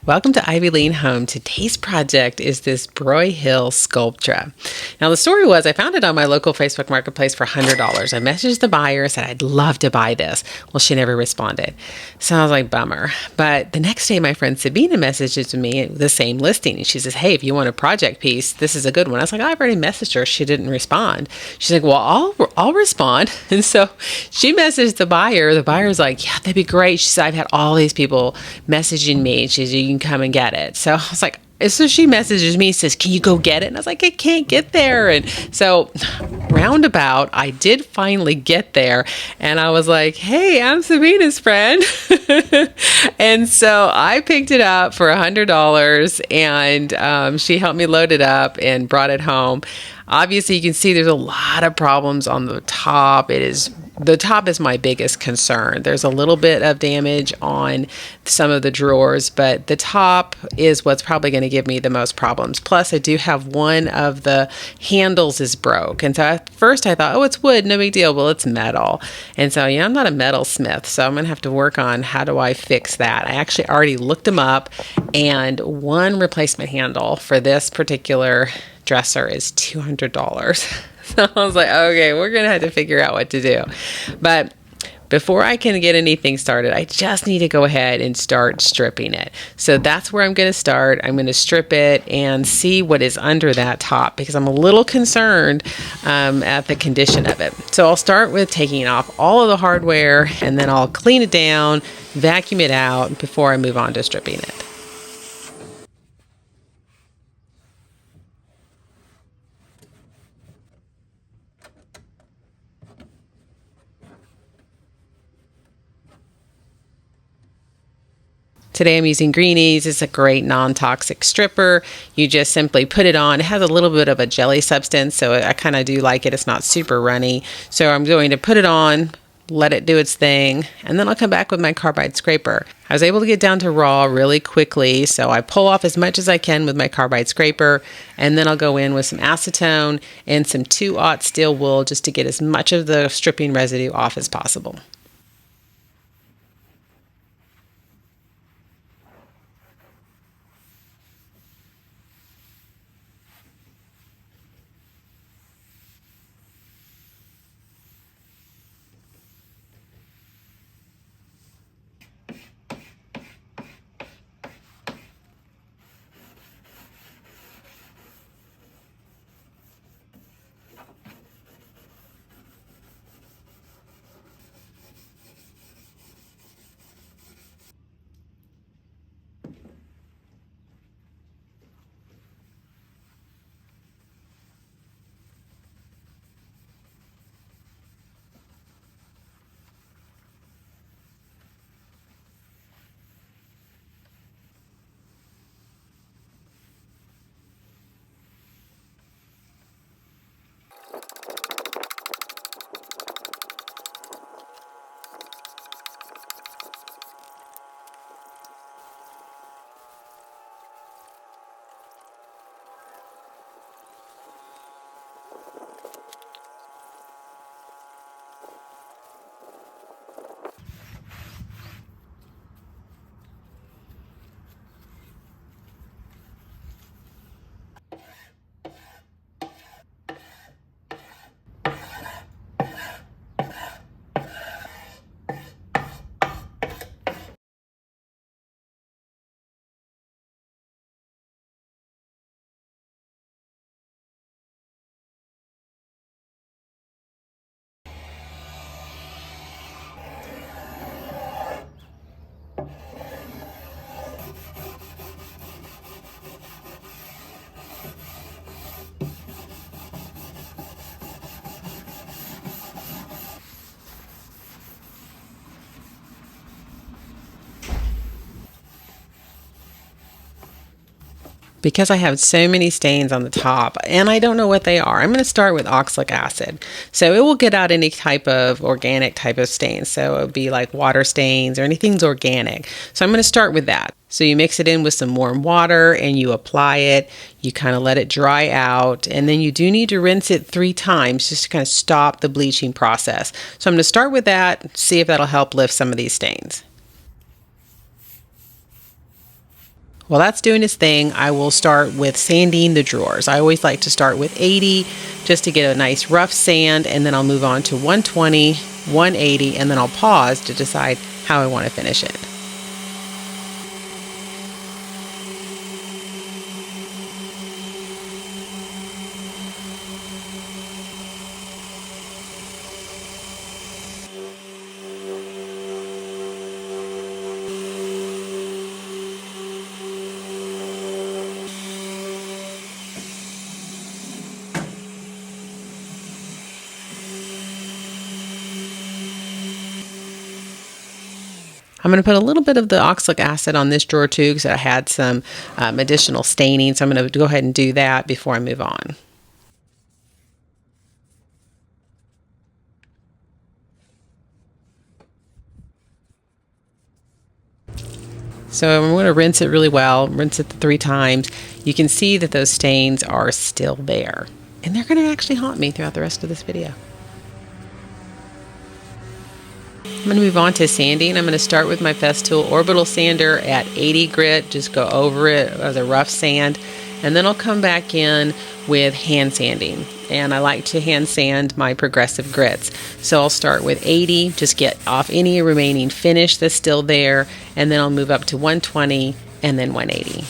Welcome to Ivy Lean Home. Today's project is this Broyhill Sculptra. Now the story was I found it on my local Facebook marketplace for $100. I messaged the buyer, said I'd love to buy this. Well, she never responded. So I was like, bummer. But the next day my friend Sabina messages me the same listing. And she says, hey, if you want a project piece, this is a good one. I was like, I've already messaged her. She didn't respond. She's like, well, I'll respond. And so she messaged the buyer. The buyer's like, yeah, that'd be great. She said, I've had all these people messaging me. She said, you can come and get it. So I was like, so she messages me, says, can you go get it? And I was like, I can't get there. And so roundabout, I did finally get there. And I was like, hey, I'm Sabina's friend. And so I picked it up for $100 and she helped me load it up and brought it home. Obviously, you can see there's a lot of problems on the top. The top is my biggest concern. There's a little bit of damage on some of the drawers, but the top is what's probably going to give me the most problems. Plus, I do have one of the handles is broke. And so at first I thought, oh, it's wood, no big deal. Well, it's metal. And so, I'm not a metal smith, so I'm going to have to work on how do I fix that. I actually already looked them up, and one replacement handle for this particular dresser is $200. So I was like, okay, we're going to have to figure out what to do. But before I can get anything started, I just need to go ahead and start stripping it. So that's where I'm going to start. I'm going to strip it and see what is under that top because I'm a little concerned at the condition of it. So I'll start with taking off all of the hardware and then I'll clean it down, vacuum it out before I move on to stripping it. Today I'm using Greenies. It's a great non-toxic stripper. You just simply put it on. It has a little bit of a jelly substance, so I kind of do like it. It's not super runny. So I'm going to put it on, let it do its thing, and then I'll come back with my carbide scraper. I was able to get down to raw really quickly, so I pull off as much as I can with my carbide scraper, and then I'll go in with some acetone and some 2/0 steel wool just to get as much of the stripping residue off as possible. Because I have so many stains on the top and I don't know what they are, I'm going to start with oxalic acid. So it will get out any type of organic type of stains. So it would be like water stains or anything's organic. So I'm going to start with that. So you mix it in with some warm water and you apply it. You kind of let it dry out. And then you do need to rinse it 3 times just to kind of stop the bleaching process. So I'm going to start with that, see if that'll help lift some of these stains. While that's doing its thing, I will start with sanding the drawers. I always like to start with 80 just to get a nice rough sand, and then I'll move on to 120, 180, and then I'll pause to decide how I want to finish it. I'm going to put a little bit of the oxalic acid on this drawer too because I had some additional staining. So I'm going to go ahead and do that before I move on. So I'm going to rinse it really well, rinse it 3 times. You can see that those stains are still there. And they're going to actually haunt me throughout the rest of this video. I'm going to move on to sanding. I'm going to start with my Festool orbital sander at 80 grit, just go over it as a rough sand, and then I'll come back in with hand sanding. And I like to hand sand my progressive grits. So I'll start with 80, just get off any remaining finish that's still there, and then I'll move up to 120 and then 180.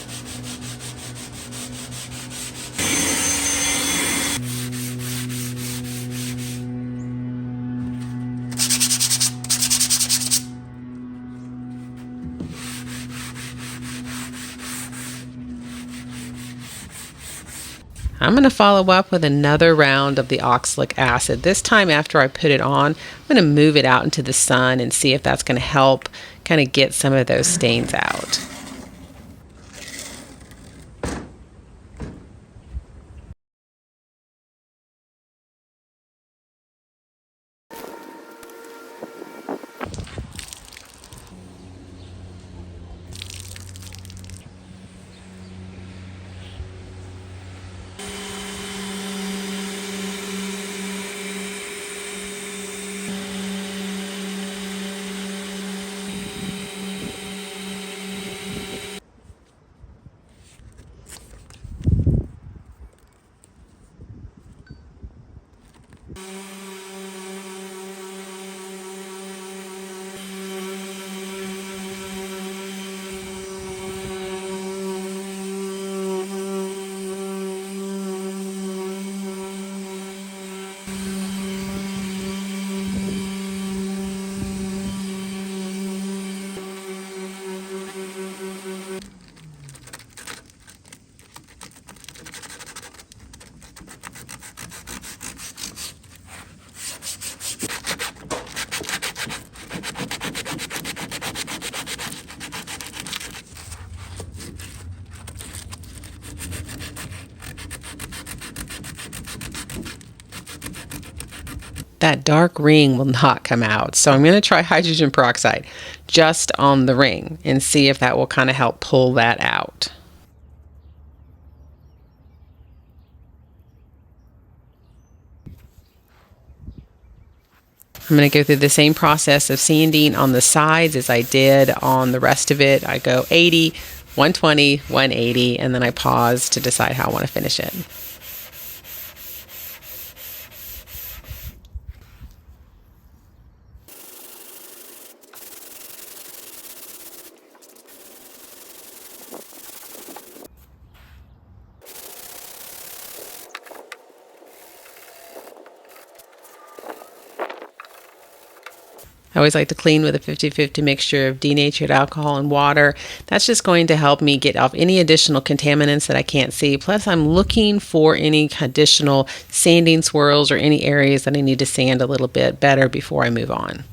I'm going to follow up with another round of the oxalic acid. This time after I put it on, I'm going to move it out into the sun and see if that's going to help kind of get some of those stains out. That dark ring will not come out. So I'm going to try hydrogen peroxide just on the ring and see if that will kind of help pull that out. I'm going to go through the same process of sanding on the sides as I did on the rest of it. I go 80, 120, 180, and then I pause to decide how I want to finish it. I always like to clean with a 50-50 mixture of denatured alcohol and water. That's just going to help me get off any additional contaminants that I can't see. Plus, I'm looking for any additional sanding swirls or any areas that I need to sand a little bit better before I move on.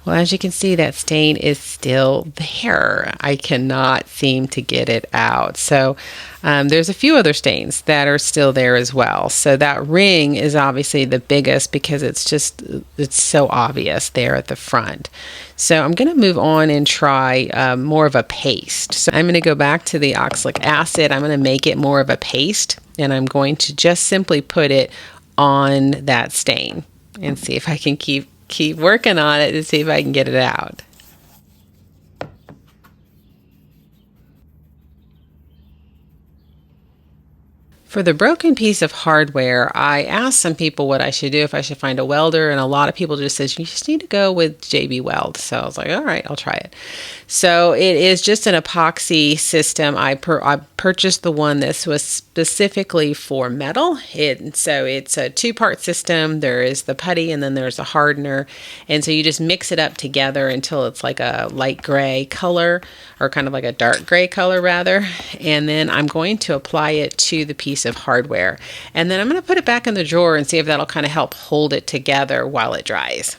Well, as you can see, that stain is still there. I cannot seem to get it out. So there's a few other stains that are still there as well. So that ring is obviously the biggest because it's so obvious there at the front. So I'm going to move on and try more of a paste. So I'm going to go back to the oxalic acid. I'm going to make it more of a paste, and I'm going to just simply put it on that stain and see if I can keep working on it to see if I can get it out. For the broken piece of hardware, I asked some people what I should do, if I should find a welder, and a lot of people just said, you just need to go with JB Weld. So I was like, all right, I'll try it. So it is just an epoxy system. I purchased the one that was specifically for metal. So it's a two-part system. There is the putty and then there's a hardener. And so you just mix it up together until it's like a light gray color, or kind of like a dark gray color rather. And then I'm going to apply it to the piece of hardware. And then I'm going to put it back in the drawer and see if that'll kind of help hold it together while it dries.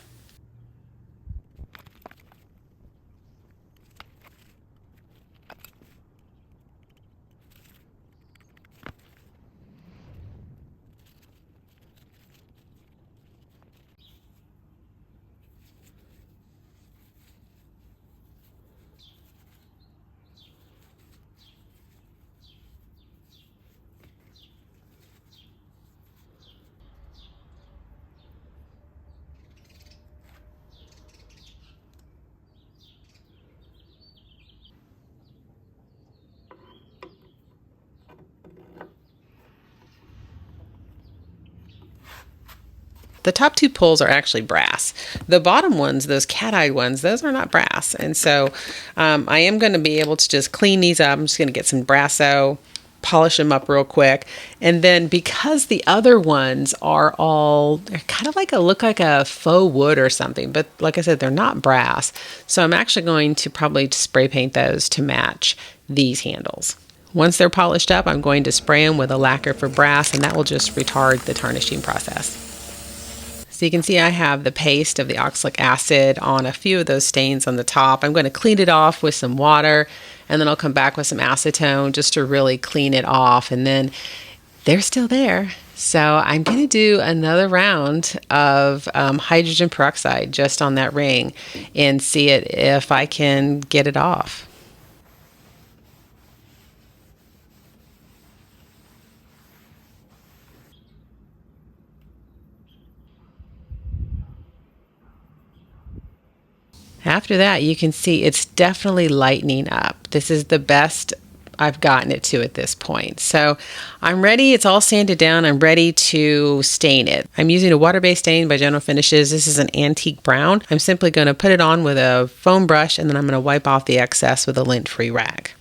The top two pulls are actually brass. The bottom ones, those cat-eyed ones, those are not brass. And so I am going to be able to just clean these up. I'm just going to get some Brasso, polish them up real quick. And then because the other ones are they're kind of like look like a faux wood or something. But like I said, they're not brass. So I'm actually going to probably spray paint those to match these handles. Once they're polished up, I'm going to spray them with a lacquer for brass, and that will just retard the tarnishing process. So you can see I have the paste of the oxalic acid on a few of those stains on the top. I'm going to clean it off with some water, and then I'll come back with some acetone just to really clean it off. And then they're still there. So I'm going to do another round of hydrogen peroxide just on that ring and see if I can get it off. After that, you can see it's definitely lightening up. This is the best I've gotten it to at this point. So I'm ready. It's all sanded down. I'm ready to stain it. I'm using a water-based stain by General Finishes. This is an antique brown. I'm simply going to put it on with a foam brush, and then I'm going to wipe off the excess with a lint-free rag.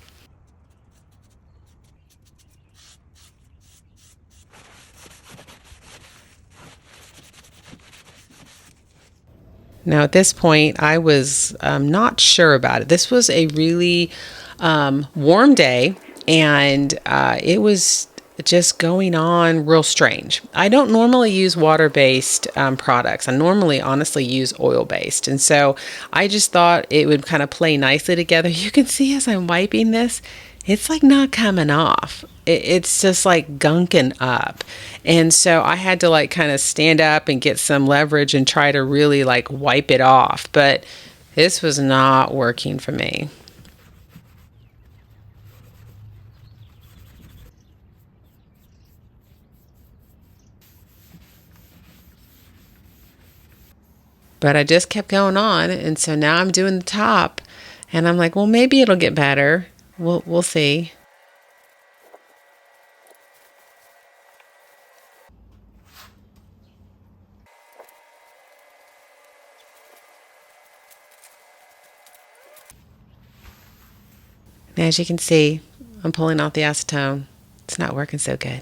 Now at this point, I was not sure about it. This was a really warm day, and it was just going on real strange. I don't normally use water-based products. I normally honestly use oil-based, and so I just thought it would kind of play nicely together. You can see as I'm wiping this, it's like not coming off. It's just like gunking up. And so I had to like kind of stand up and get some leverage and try to really like wipe it off. But this was not working for me. But I just kept going on. And so now I'm doing the top, and I'm like, well, maybe it'll get better. We'll see. And as you can see, I'm pulling out the acetone. It's not working so good.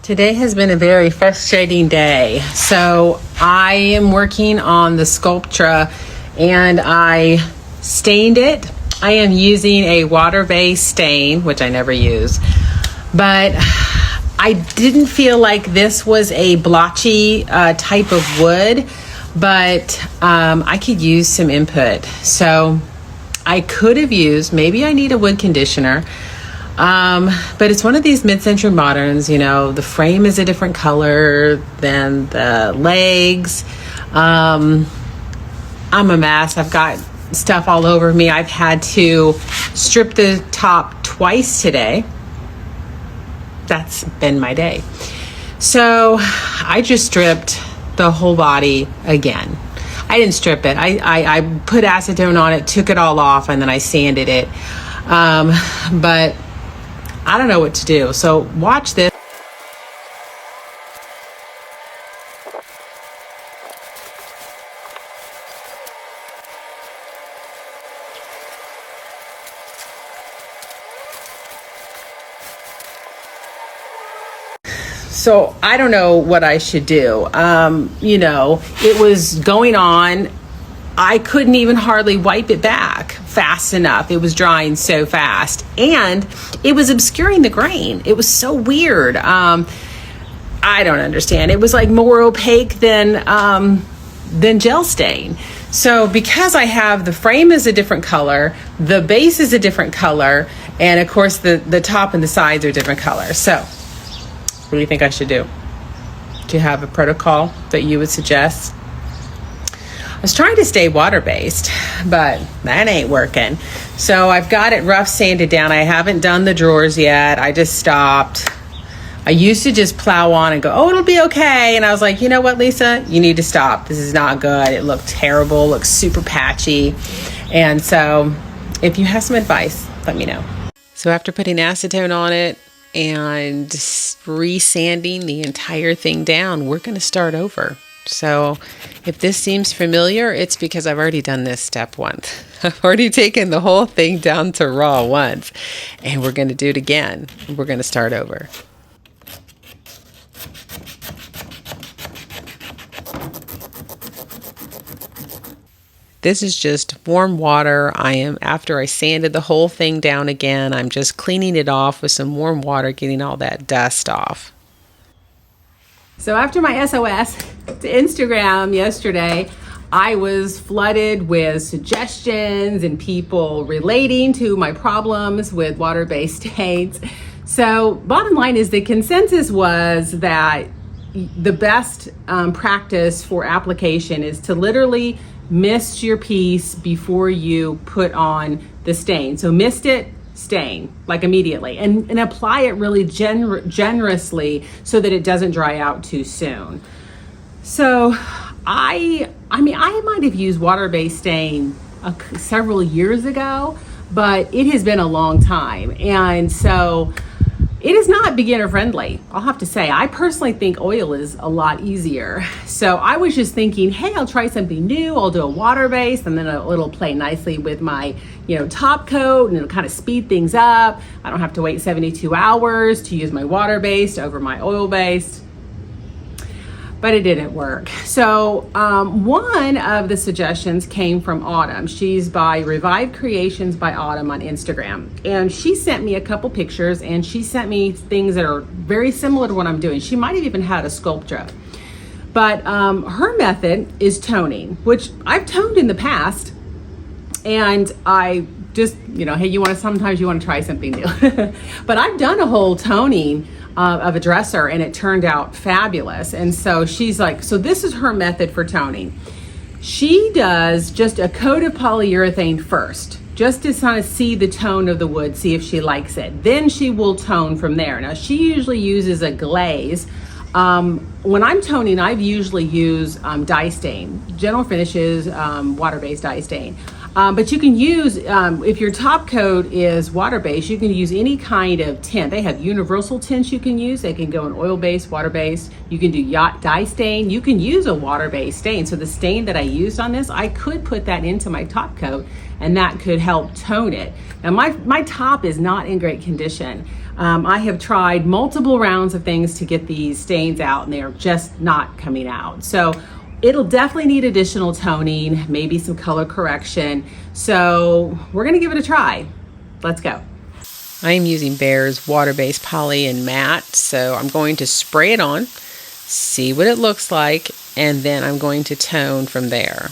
Today has been a very frustrating day. So I am working on the Sculptra, and I stained it. I am using a water-based stain, which I never use. but I didn't feel like this was a blotchy type of wood, but I could use some input. So I could have used, maybe I need a wood conditioner, but it's one of these mid-century moderns, you know, the frame is a different color than the legs. I'm a mess. I've got stuff all over me. I've had to strip the top twice today. That's been my day. So I just stripped the whole body again. I didn't strip it. I put acetone on it, took it all off, and then I sanded it. But I don't know what to do. So watch this. So I don't know what I should do. You know, it was going on. I couldn't even hardly wipe it back fast enough. It was drying so fast, and it was obscuring the grain. It was so weird. I don't understand. It was like more opaque than gel stain. So because I have the frame is a different color, the base is a different color, and of course the top and the sides are different colors. So what do you think I should do? Do you have a protocol that you would suggest? I was trying to stay water-based, but that ain't working. So I've got it rough sanded down. I haven't done the drawers yet. I just stopped. I used to just plow on and go, oh, it'll be okay. And I was like, you know what, Lisa? You need to stop. This is not good. It looked terrible, looks super patchy. And so if you have some advice, let me know. So after putting acetone on it, and resanding the entire thing down, we're going to start over. So if this seems familiar, it's because I've already done this step once. I've already taken the whole thing down to raw once, and we're going to do it again. We're going to start over. This is just warm water. After I sanded the whole thing down again, I'm just cleaning it off with some warm water, getting all that dust off. So after my SOS to Instagram yesterday, I was flooded with suggestions and people relating to my problems with water-based stains. So bottom line is the consensus was that the best practice for application is to literally mist your piece before you put on the stain. So mist it, stain, like immediately, and apply it really generously so that it doesn't dry out too soon. So I might have used water-based stain several years ago, but it has been a long time. And so it is not beginner friendly, I'll have to say. I personally think oil is a lot easier. So I was just thinking, hey, I'll try something new. I'll do a water-based, and then it'll play nicely with my, top coat, and it'll kind of speed things up. I don't have to wait 72 hours to use my water-based over my oil-based. But it didn't work. So one of the suggestions came from Autumn. She's by Revived Creations by Autumn on Instagram. And she sent me a couple pictures, and she sent me things that are very similar to what I'm doing. She might have even had a Sculptra. But her method is toning, which I've toned in the past. And I just, hey, sometimes you want to try something new. But I've done a whole toning of a dresser, and it turned out fabulous. And so she's like, so this is her method for toning. She does just a coat of polyurethane first, just to kind of see the tone of the wood, see if she likes it. Then she will tone from there. Now she usually uses a glaze. When I'm toning, I've usually used dye stain, General Finishes water-based dye stain. But you can use, if your top coat is water-based, you can use any kind of tint. They have universal tints you can use. They can go in oil-based, water-based. You can do dye stain. You can use a water-based stain. So the stain that I used on this, I could put that into my top coat, and that could help tone it. Now my top is not in great condition. I have tried multiple rounds of things to get these stains out, and they're just not coming out. So it'll definitely need additional toning, maybe some color correction. So we're gonna give it a try. Let's go. I am using Behr's water-based poly and matte, so I'm going to spray it on, see what it looks like, and then I'm going to tone from there.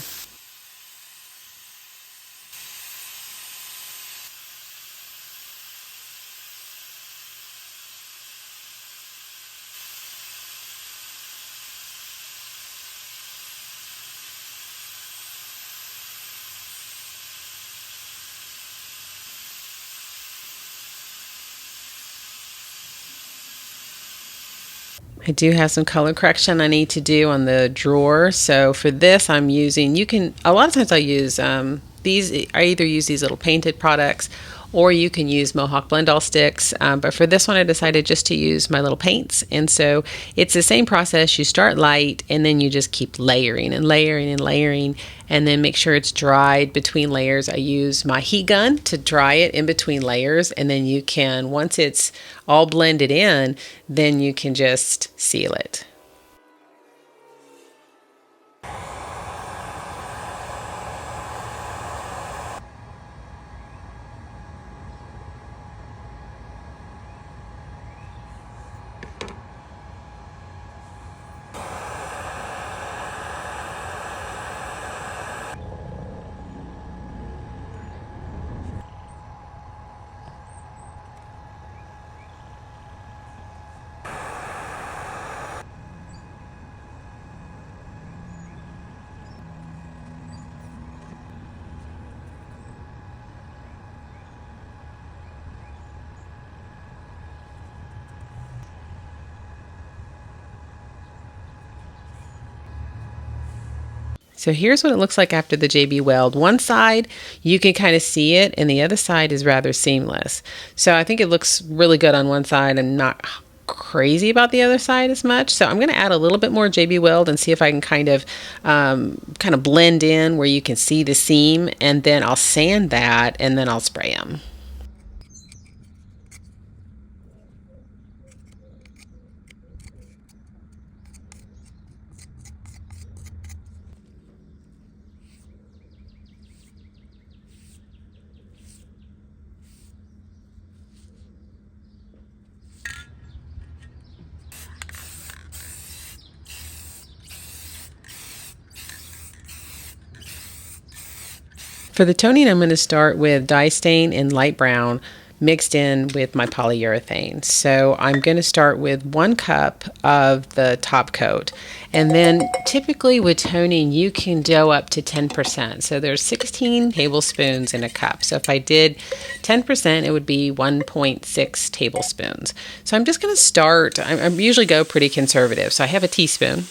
I do have some color correction I need to do on the drawer. So for this, I'm using, a lot of times I use I either use these little painted products, or you can use Mohawk Blend All sticks. But for this one, I decided just to use my little paints. And so it's the same process. You start light, and then you just keep layering and layering and layering, and then make sure it's dried between layers. I use my heat gun to dry it in between layers, and then you can, once it's all blended in, then you can just seal it. So here's what it looks like after the JB Weld. One side, you can kind of see it, and the other side is rather seamless. So I think it looks really good on one side and not crazy about the other side as much. So I'm going to add a little bit more JB Weld and see if I can kind of blend in where you can see the seam, and then I'll sand that, and then I'll spray them. For the toning, I'm going to start with dye stain in light brown mixed in with my polyurethane. So I'm going to start with 1 cup of the top coat. And then typically with toning, you can go up to 10%. So there's 16 tablespoons in a cup. So if I did 10%, it would be 1.6 tablespoons. So I'm just going to start, I usually go pretty conservative. So I have a teaspoon.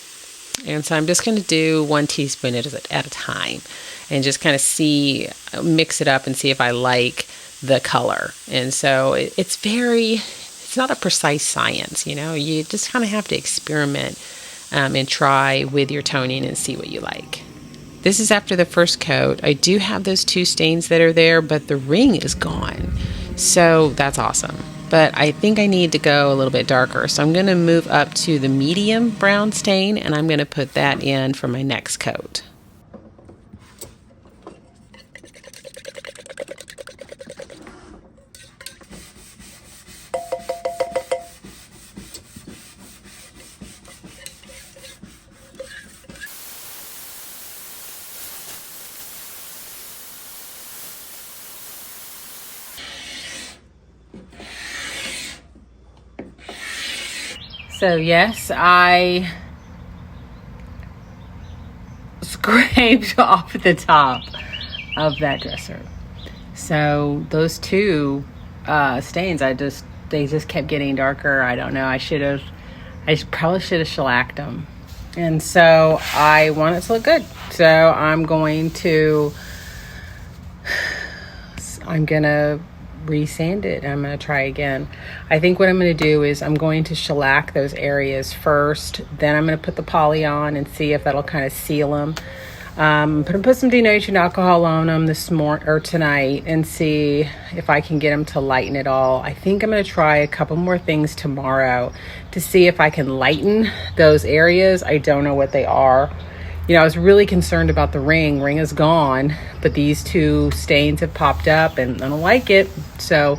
And so I'm just going to do 1 teaspoon at a time, and just kind of mix it up and see if I like the color. And so it's not a precise science, you just kind of have to experiment and try with your toning and see what you like. This is after the first coat. I do have those 2 stains that are there, but the ring is gone. So that's awesome. But I think I need to go a little bit darker. So I'm going to move up to the medium brown stain, and I'm going to put that in for my next coat. So yes, I scraped off the top of that dresser. So those 2 stains, they just kept getting darker. I don't know. I probably should have shellacked them. And so I want it to look good. So I'm gonna resand it. I'm going to try again. I think what I'm going to do is I'm going to shellac those areas first, then I'm going to put the poly on and see if that'll kind of seal them. I'm going to put some denatured alcohol on them tonight and see if I can get them to lighten it all. I think I'm going to try a couple more things tomorrow to see if I can lighten those areas. I don't know what they are. I was really concerned about the ring. Ring is gone, but these 2 stains have popped up and I don't like it. So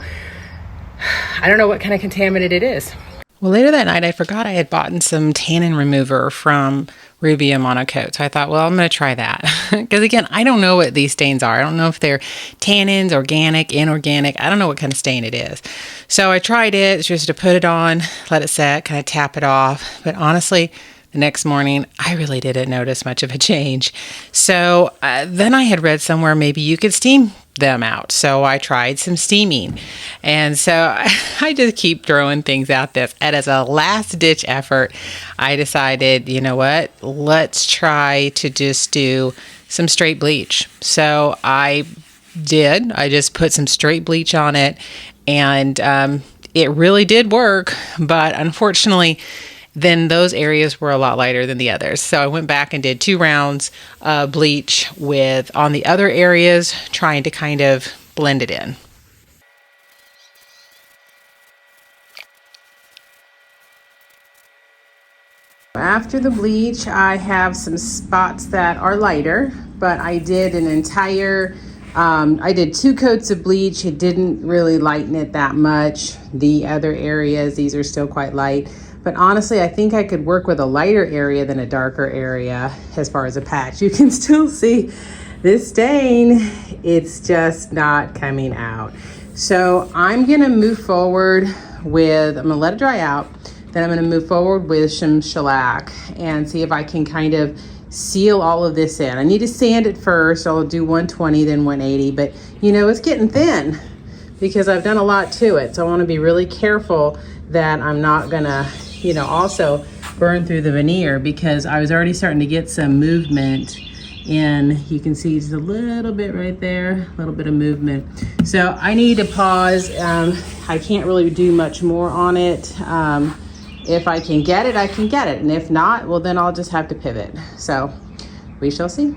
I don't know what kind of contaminant it is. Well, later that night, I forgot I had bought some tannin remover from Rubia Monocoat. So I thought, well, I'm going to try that. Because again, I don't know what these stains are. I don't know if they're tannins, organic, inorganic. I don't know what kind of stain it is. So I tried it just to put it on, let it set, kind of tap it off. But honestly, the next morning, I really didn't notice much of a change. So then I had read somewhere maybe you could steam them out. So I tried some steaming. And so I just keep throwing things out this. And as a last ditch effort, I decided, you know what, let's try to just do some straight bleach. So I just put some straight bleach on it, and it really did work. But unfortunately, then those areas were a lot lighter than the others. So I went back and did 2 rounds of bleach on the other areas, trying to kind of blend it in. After the bleach, I have some spots that are lighter, but I did I did 2 coats of bleach. It didn't really lighten it that much. The other areas, these are still quite light. But honestly, I think I could work with a lighter area than a darker area as far as a patch. You can still see this stain. It's just not coming out. So I'm gonna move forward I'm gonna let it dry out. Then I'm gonna move forward with some shellac and see if I can kind of seal all of this in. I need to sand it first. I'll do 120, then 180, but you know, it's getting thin because I've done a lot to it. So I wanna be really careful that I'm not gonna, also burn through the veneer, because I was already starting to get some movement in. You can see just a little bit right there, a little bit of movement. So I need to pause. I can't really do much more on it. If I can get it, I can get it. And if not, well, then I'll just have to pivot. So we shall see.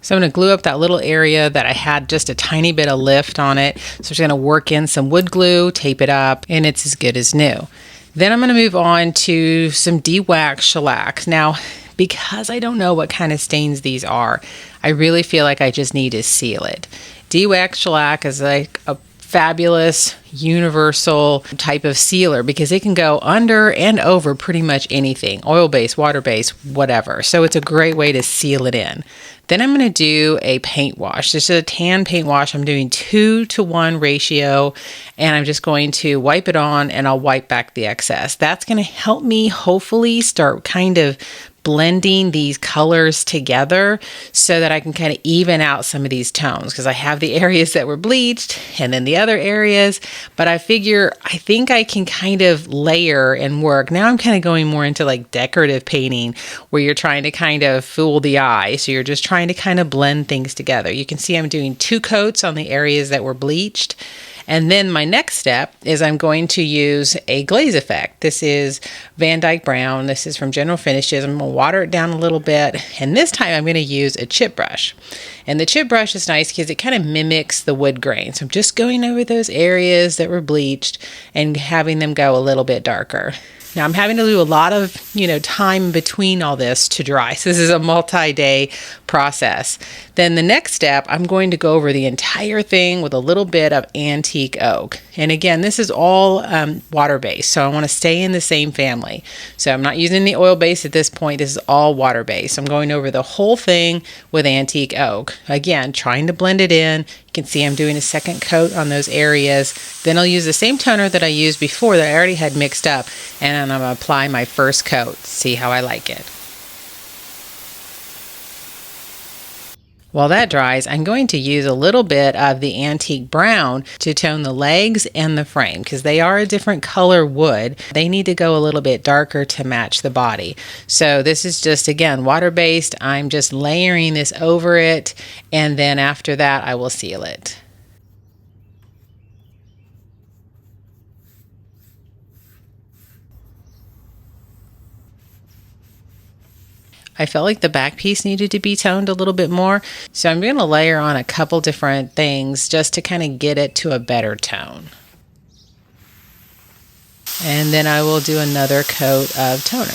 So I'm going to glue up that little area that I had just a tiny bit of lift on it. So I'm just going to work in some wood glue, tape it up, and it's as good as new. Then I'm going to move on to some de-wax shellac. Now, because I don't know what kind of stains these are, I really feel like I just need to seal it. De-wax shellac is like a fabulous universal type of sealer because it can go under and over pretty much anything, oil-based, water-based, whatever. So it's a great way to seal it in. Then I'm going to do a paint wash. This is a tan paint wash. I'm doing 2-to-1 ratio, and I'm just going to wipe it on, and I'll wipe back the excess. That's going to help me hopefully start kind of blending these colors together so that I can kind of even out some of these tones, because I have the areas that were bleached and then the other areas, but I think I can kind of layer and work. Now I'm kind of going more into like decorative painting where you're trying to kind of fool the eye. So you're just trying to kind of blend things together. You can see I'm doing 2 coats on the areas that were bleached. And then my next step is I'm going to use a glaze effect. This is Van Dyke Brown. This is from General Finishes. I'm going to water it down a little bit. And this time I'm going to use a chip brush. And the chip brush is nice because it kind of mimics the wood grain. So I'm just going over those areas that were bleached and having them go a little bit darker. Now I'm having to do a lot of, time between all this to dry. So this is a multi-day process. Then the next step, I'm going to go over the entire thing with a little bit of antique oak. And again, this is all water-based. So I want to stay in the same family. So I'm not using the oil-based at this point. This is all water-based. I'm going over the whole thing with antique oak. Again, trying to blend it in. You can see I'm doing a second coat on those areas. Then I'll use the same toner that I used before that I already had mixed up, and I'm going to apply my first coat. See how I like it. While that dries, I'm going to use a little bit of the antique brown to tone the legs and the frame because they are a different color wood. They need to go a little bit darker to match the body. So this is just, again, water-based. I'm just layering this over it, and then after that, I will seal it. I felt like the back piece needed to be toned a little bit more. So I'm going to layer on a couple different things just to kind of get it to a better tone. And then I will do another coat of toner.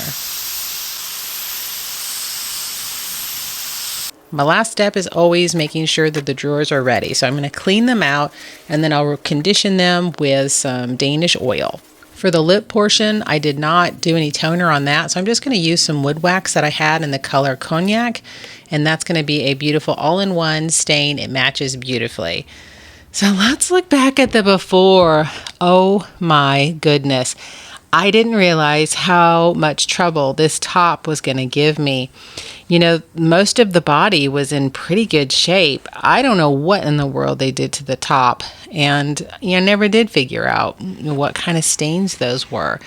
My last step is always making sure that the drawers are ready. So I'm going to clean them out and then I'll condition them with some Danish oil. For the lip portion, I did not do any toner on that, so I'm just going to use some wood wax that I had in the color Cognac, and that's going to be a beautiful all-in-one stain. It matches beautifully. So let's look back at the before. Oh my goodness. I didn't realize how much trouble this top was going to give me. You know, most of the body was in pretty good shape. I don't know what in the world they did to the top, and I never did figure out what kind of stains those were.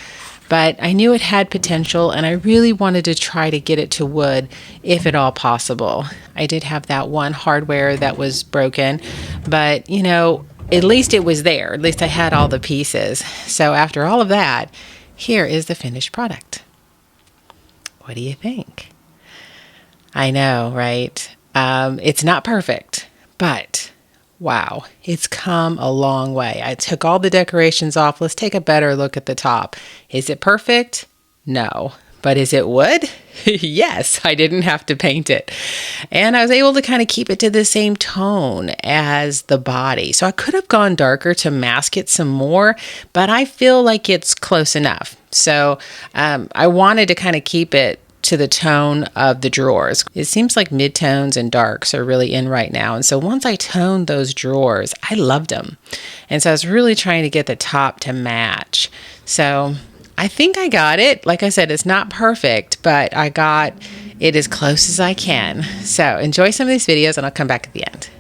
But I knew it had potential, and I really wanted to try to get it to wood if at all possible. I did have that one hardware that was broken, but at least it was there. At least I had all the pieces. So after all of that, here is the finished product. What do you think? I know, right? It's not perfect, but wow, it's come a long way. I took all the decorations off. Let's take a better look at the top. Is it perfect? No. But is it wood? Yes, I didn't have to paint it. And I was able to kind of keep it to the same tone as the body. So I could have gone darker to mask it some more, but I feel like it's close enough. So I wanted to kind of keep it to the tone of the drawers. It seems like midtones and darks are really in right now. And so once I toned those drawers, I loved them. And so I was really trying to get the top to match. So I think I got it. Like I said, it's not perfect, but I got it as close as I can. So enjoy some of these videos and I'll come back at the end.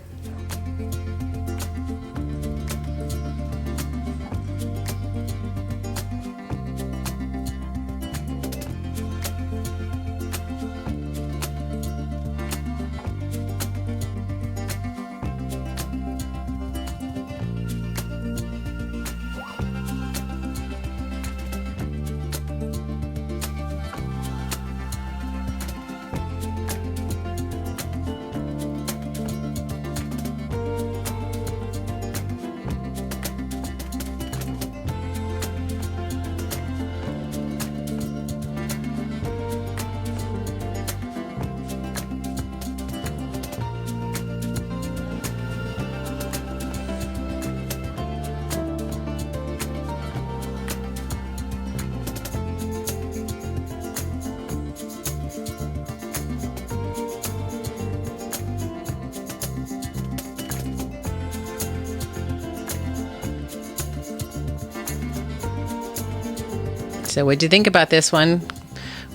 So what'd you think about this one?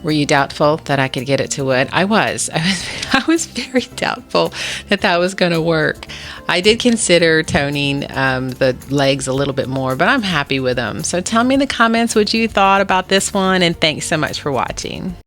Were you doubtful that I could get it to wood? I was very doubtful that was going to work. I did consider toning the legs a little bit more, but I'm happy with them. So tell me in the comments what you thought about this one, and thanks so much for watching.